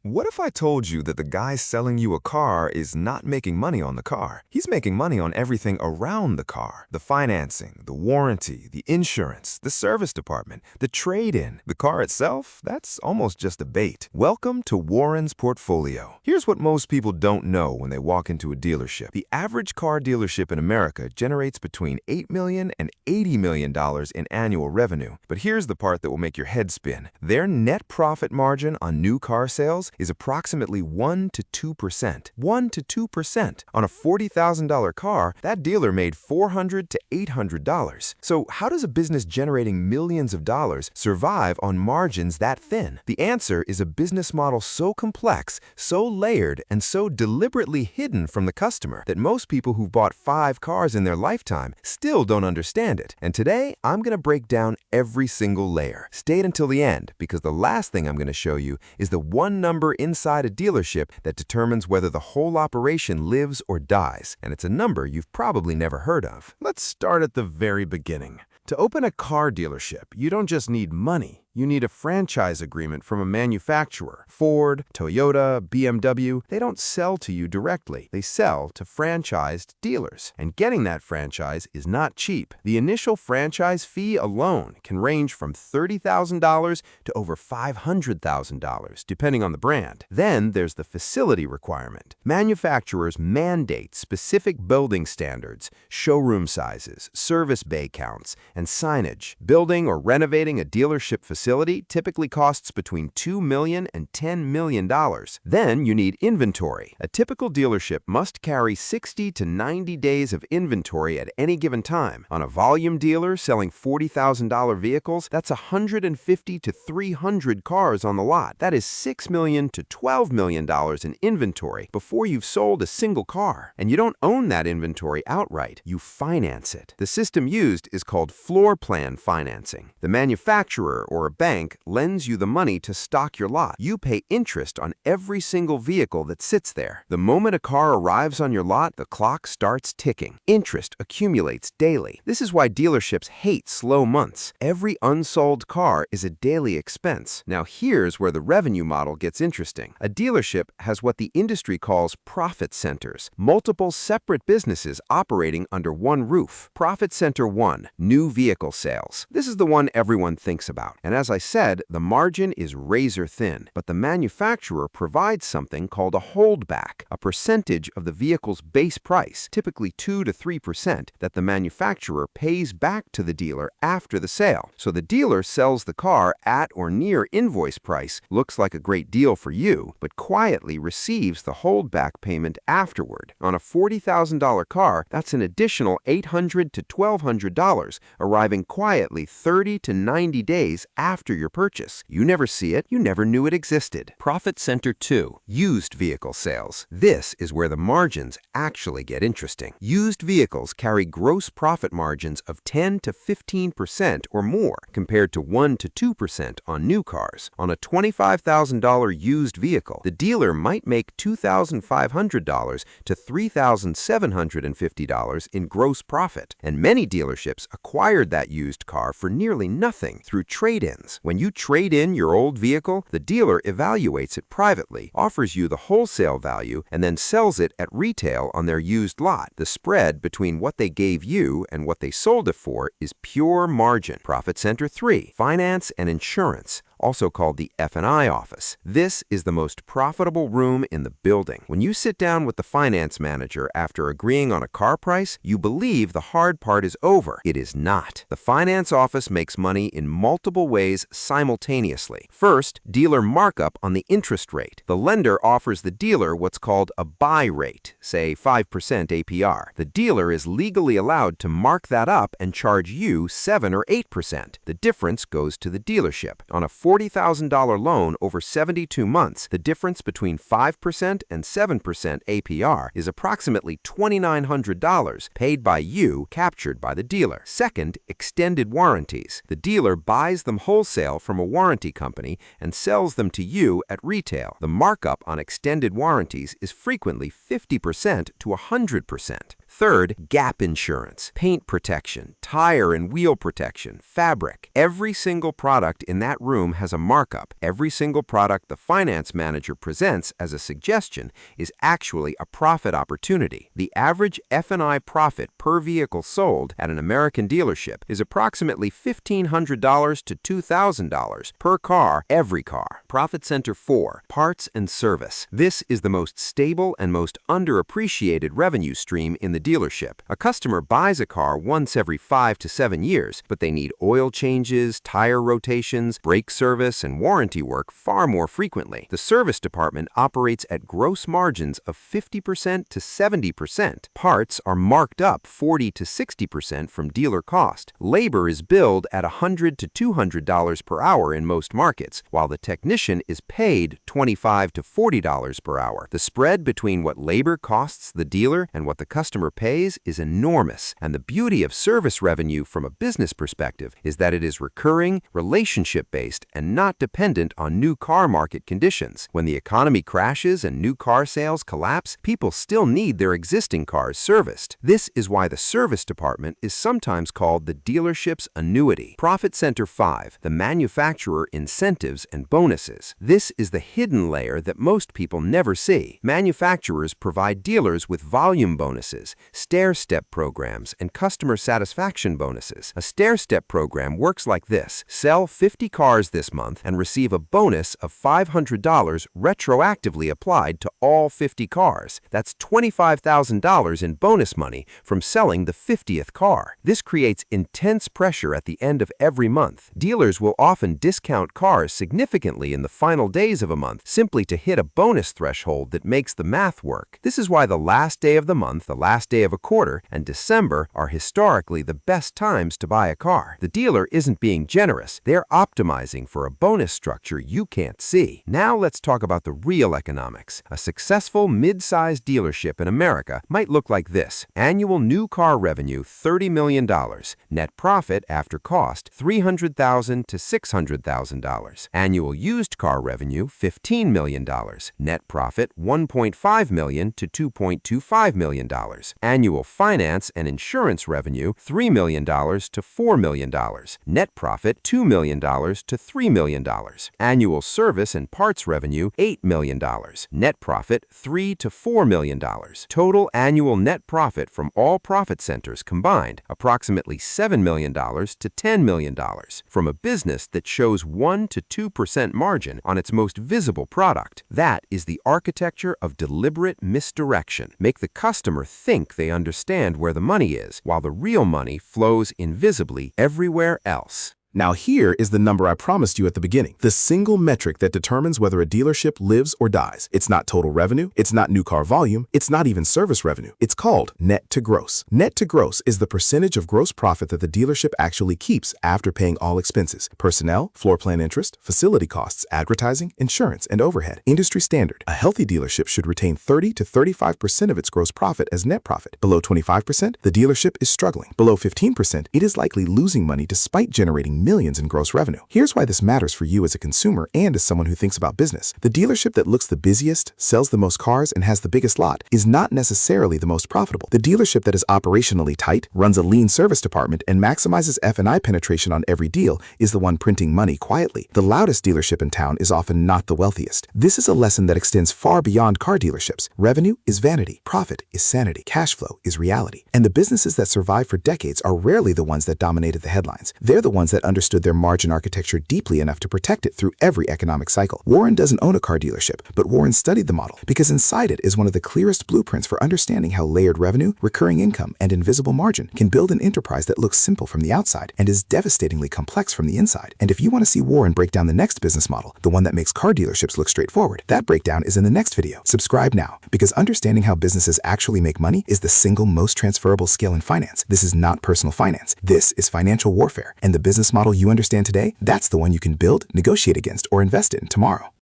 What if I told you that the guy selling you a car is not making money on the car? He's making money on everything around the car. The financing, the warranty, the insurance, the service department, the trade-in. The car itself, that's almost just a bait. Welcome to Warren's Portfolio. Here's what most people don't know when they walk into a dealership. The average car dealership in America generates between $8 million and $80 million in annual revenue. But here's the part that will make your head spin. Their net profit margin on new car sales is approximately 1 to 2%. 1 to 2%. On a $40,000 car, that dealer made $400 to $800. So how does a business generating millions of dollars survive on margins that thin? The answer is a business model so complex, so layered, and so deliberately hidden from the customer that most people who've bought 5 cars in their lifetime still don't understand it. And today, I'm going to break down every single layer. Stay until the end, because the last thing I'm going to show you is the one number inside a dealership that determines whether the whole operation lives or dies. And it's a number you've probably never heard of. Let's start at the very beginning. To open a car dealership, you don't just need money. You need a franchise agreement from a manufacturer. Ford, Toyota, BMW, they don't sell to you directly. They sell to franchised dealers. And getting that franchise is not cheap. The initial franchise fee alone can range from $30,000 to over $500,000, depending on the brand. Then there's the facility requirement. Manufacturers mandate specific building standards, showroom sizes, service bay counts, and signage. Building or renovating a dealership facility typically costs between $2 million and $10 million. Then you need inventory. A typical dealership must carry 60 to 90 days of inventory at any given time. On a volume dealer selling $40,000 vehicles, that's 150 to 300 cars on the lot. That is $6 million to $12 million in inventory before you've sold a single car. And you don't own that inventory outright. You finance it. The system used is called floor plan financing. The manufacturer or a bank lends you the money to stock your lot. You pay interest on every single vehicle that sits there. The moment a car arrives on your lot, the clock starts ticking. Interest accumulates daily. This is why dealerships hate slow months. Every unsold car is a daily expense. Now here's where the revenue model gets interesting. A dealership has what the industry calls profit centers, multiple separate businesses operating under one roof. Profit Center 1, new vehicle sales. This is the one everyone thinks about. And as I said, the margin is razor thin, but the manufacturer provides something called a holdback, a percentage of the vehicle's base price, typically 2 to 3%, that the manufacturer pays back to the dealer after the sale. So the dealer sells the car at or near invoice price, looks like a great deal for you, but quietly receives the holdback payment afterward. On a $40,000 car, that's an additional $800 to $1,200, arriving quietly 30 to 90 days after your purchase. You never see it, you never knew it existed. Profit Center 2, used vehicle sales. This is where the margins actually get interesting. Used vehicles carry gross profit margins of 10 to 15% or more, compared to 1 to 2% on new cars. On a $25,000 used vehicle, the dealer might make $2,500 to $3,750 in gross profit. And many dealerships acquired that used car for nearly nothing through trade-ins. When you trade in your old vehicle, the dealer evaluates it privately, offers you the wholesale value, and then sells it at retail on their used lot. The spread between what they gave you and what they sold it for is pure margin. Profit Center 3, finance and insurance, also called the F&I office. This is the most profitable room in the building. When you sit down with the finance manager after agreeing on a car price, you believe the hard part is over. It is not. The finance office makes money in multiple ways simultaneously. First, dealer markup on the interest rate. The lender offers the dealer what's called a buy rate, say 5% APR. The dealer is legally allowed to mark that up and charge you 7 or 8%. The difference goes to the dealership. On a $40,000 loan over 72 months, the difference between 5% and 7% APR is approximately $2,900 paid by you, captured by the dealer. Second, extended warranties. The dealer buys them wholesale from a warranty company and sells them to you at retail. The markup on extended warranties is frequently 50% to 100%. Third, gap insurance, paint protection, tire and wheel protection, fabric. Every single product in that room has a markup. Every single product the finance manager presents as a suggestion is actually a profit opportunity. The average F&I profit per vehicle sold at an American dealership is approximately $1,500 to $2,000 per car, every car. Profit Center 4, parts and service. This is the most stable and most underappreciated revenue stream in the dealership. A customer buys a car once every 5 to 7 years, but they need oil changes, tire rotations, brake service, and warranty work far more frequently. The service department operates at gross margins of 50% to 70%. Parts are marked up 40 to 60% from dealer cost. Labor is billed at $100 to $200 per hour in most markets, while the technician is paid $25 to $40 per hour. The spread between what labor costs the dealer and what the customer pays is enormous, and the beauty of service revenue from a business perspective is that it is recurring, relationship-based, and not dependent on new car market conditions. When the economy crashes and new car sales collapse, people still need their existing cars serviced. This is why the service department is sometimes called the dealership's annuity. Profit Center 5, the manufacturer incentives and bonuses. This is the hidden layer that most people never see. Manufacturers provide dealers with volume bonuses, stair-step programs, and customer satisfaction bonuses. A stair-step program works like this: sell 50 cars this month and receive a bonus of $500 retroactively applied to all 50 cars. That's $25,000 in bonus money from selling the 50th car. This creates intense pressure at the end of every month. Dealers will often discount cars significantly in the final days of a month simply to hit a bonus threshold that makes the math work. This is why the last day of the month, the last day of a quarter, and December are historically the best times to buy a car. The dealer isn't being generous. They're optimizing for a bonus structure you can't see. Now let's talk about the real economics. A successful mid-sized dealership in America might look like this: annual new car revenue $30 million, net profit after cost $300,000 to $600,000, annual used car revenue $15 million, net profit $1.5 million to $2.25 million, annual finance and insurance revenue $3 million to $4 million, net profit $2 million to $3 million, annual service and parts revenue $8 million, net profit $3 to $4 million. Total annual net profit from all profit centers combined approximately $7 million to $10 million from a business that shows 1 to 2% margin on its most visible product. That is the architecture of deliberate misdirection. Make the customer think they understand where the money is, while the real money flows invisibly everywhere else. Now here is the number I promised you at the beginning, the single metric that determines whether a dealership lives or dies. It's not total revenue, it's not new car volume, it's not even service revenue. It's called net to gross. Net to gross is the percentage of gross profit that the dealership actually keeps after paying all expenses: personnel, floor plan interest, facility costs, advertising, insurance, and overhead. Industry standard: a healthy dealership should retain 30 to 35% of its gross profit as net profit. Below 25%, the dealership is struggling. Below 15%, it is likely losing money despite generating millions in gross revenue. Here's why this matters for you as a consumer and as someone who thinks about business. The dealership that looks the busiest, sells the most cars, and has the biggest lot is not necessarily the most profitable. The dealership that is operationally tight, runs a lean service department, and maximizes F&I penetration on every deal is the one printing money quietly. The loudest dealership in town is often not the wealthiest. This is a lesson that extends far beyond car dealerships. Revenue is vanity. Profit is sanity. Cash flow is reality. And the businesses that survive for decades are rarely the ones that dominated the headlines. They're the ones that understood their margin architecture deeply enough to protect it through every economic cycle. Warren doesn't own a car dealership, but Warren studied the model because inside it is one of the clearest blueprints for understanding how layered revenue, recurring income, and invisible margin can build an enterprise that looks simple from the outside and is devastatingly complex from the inside. And if you want to see Warren break down the next business model, the one that makes car dealerships look straightforward, that breakdown is in the next video. Subscribe now, because understanding how businesses actually make money is the single most transferable skill in finance. This is not personal finance. This is financial warfare. And the business model you understand today, that's the one you can build, negotiate against, or invest in tomorrow.